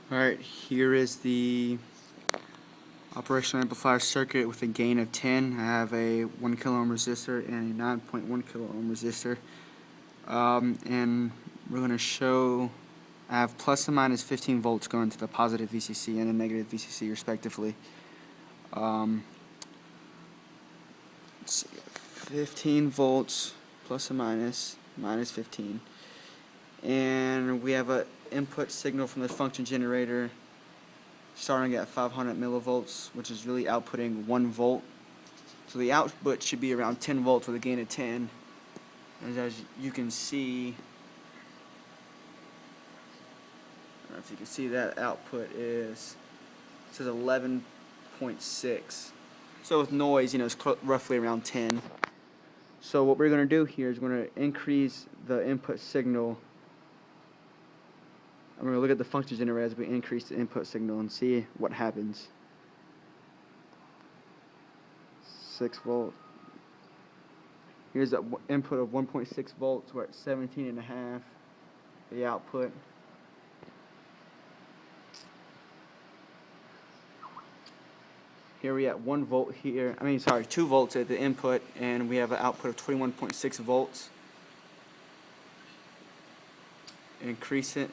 Alright, here is the operational amplifier circuit with a gain of 10. I have a 1 kilo ohm resistor and a 9.1 kilo ohm resistor. And we're going to show I have plus and minus 15 volts going to the positive VCC and the negative VCC respectively. Let's see, 15 volts plus and minus 15. And we have an input signal from the function generator starting at 500 millivolts, which is really outputting 1 volt. So the output should be around 10 volts with a gain of 10. And as you can see, I don't know if you can see that output is, it says 11.6. So with noise, it's roughly around 10. So what we're going to do here is we're going to increase the input signal. I'm going to look at the function generator as we increase the input signal and see what happens. 6 volt. Here's the input of 1.6 volts. We're at 17.5. The output. Here we at 1 volt here. 2 volts at the input, and we have an output of 21.6 volts. Increase it.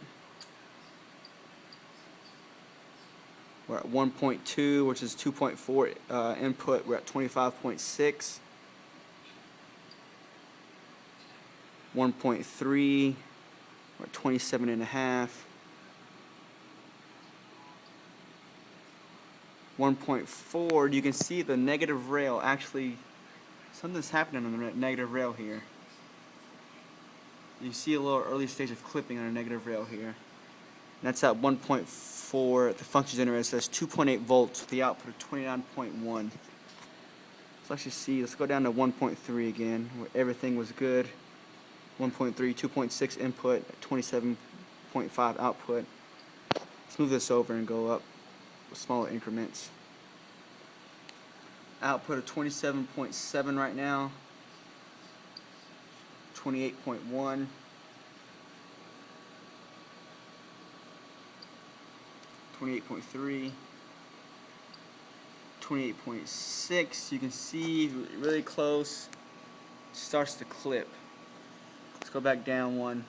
We're at 1.2, which is 2.4 input. We're at 25.6. 1.3. We're at 27.5. 1.4. You can see the negative rail. Actually, something's happening on the negative rail here. You see a little early stage of clipping on a negative rail here. That's at 1.4. The function generator says 2.8 volts with the output of 29.1. So let's just see. Let's go down to 1.3 again, where everything was good. 1.3, 2.6 input, 27.5 output. Let's move this over and go up with smaller increments. Output of 27.7 right now. 28.1. 28.3, 28.6. You can see really close. Starts to clip. Let's go back down one.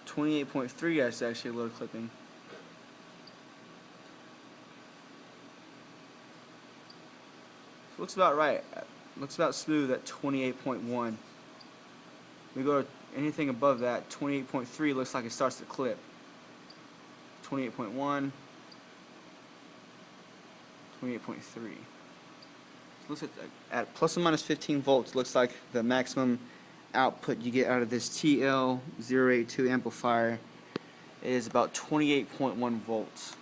28.3. That's actually a little clipping. Looks about right. Looks about smooth at 28.1. We go to anything above that, 28.3 looks like it starts to clip. 28.1, 28.3. So looks at plus or minus 15 volts, looks like the maximum output you get out of this TL082 amplifier is about 28.1 volts,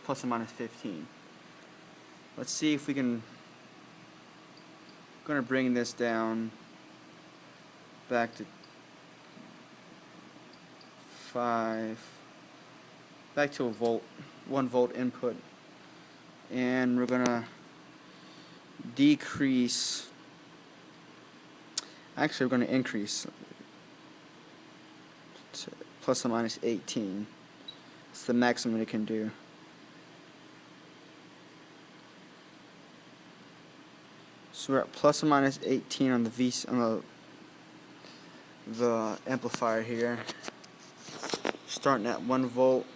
plus or minus 15. Let's see if we can. I'm going to bring this down back to 5, back to a volt, 1 volt input, and we're gonna decrease. Actually, we're gonna increase to plus or minus 18. It's the maximum it can do. So we're at plus or minus 18 on the amplifier here. Starting at 1 volt.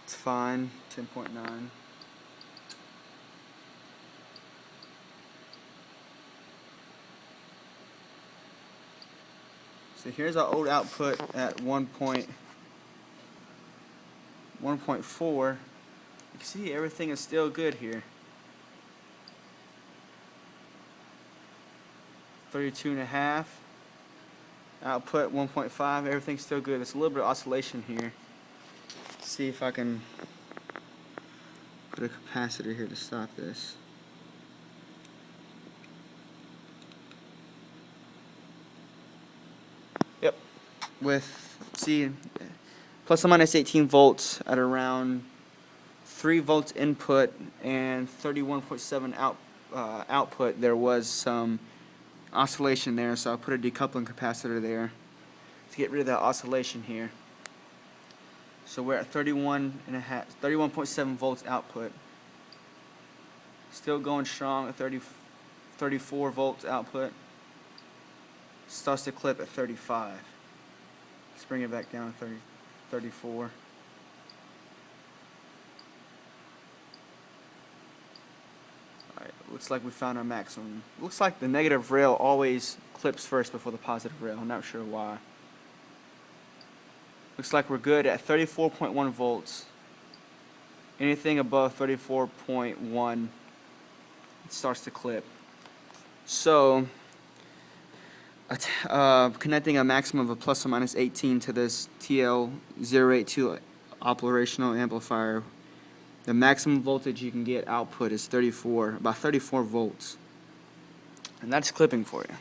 It's fine. 10.9. So here's our old output at 1.4. You can see everything is still good here. 32.5. Output 1.5. Everything's still good. There's a little bit of oscillation here. Let's see if I can put a capacitor here to stop this. Yep. See, plus or minus 18 volts at around 3 volts input and 31.7 output. There was some oscillation there, so I'll put a decoupling capacitor there. to get rid of that oscillation here. So we're at 31.7 volts output. Still going strong at 34 volts output. Starts to clip at 35. Let's bring it back down to 34. Alright, looks like we found our maximum. Looks like the negative rail always clips first before the positive rail. I'm not sure why. Looks like we're good at 34.1 volts. Anything above 34.1, it starts to clip. So, connecting a maximum of a plus or minus 18 to this TL082 operational amplifier, the maximum voltage you can get output is about 34 volts. And that's clipping for you.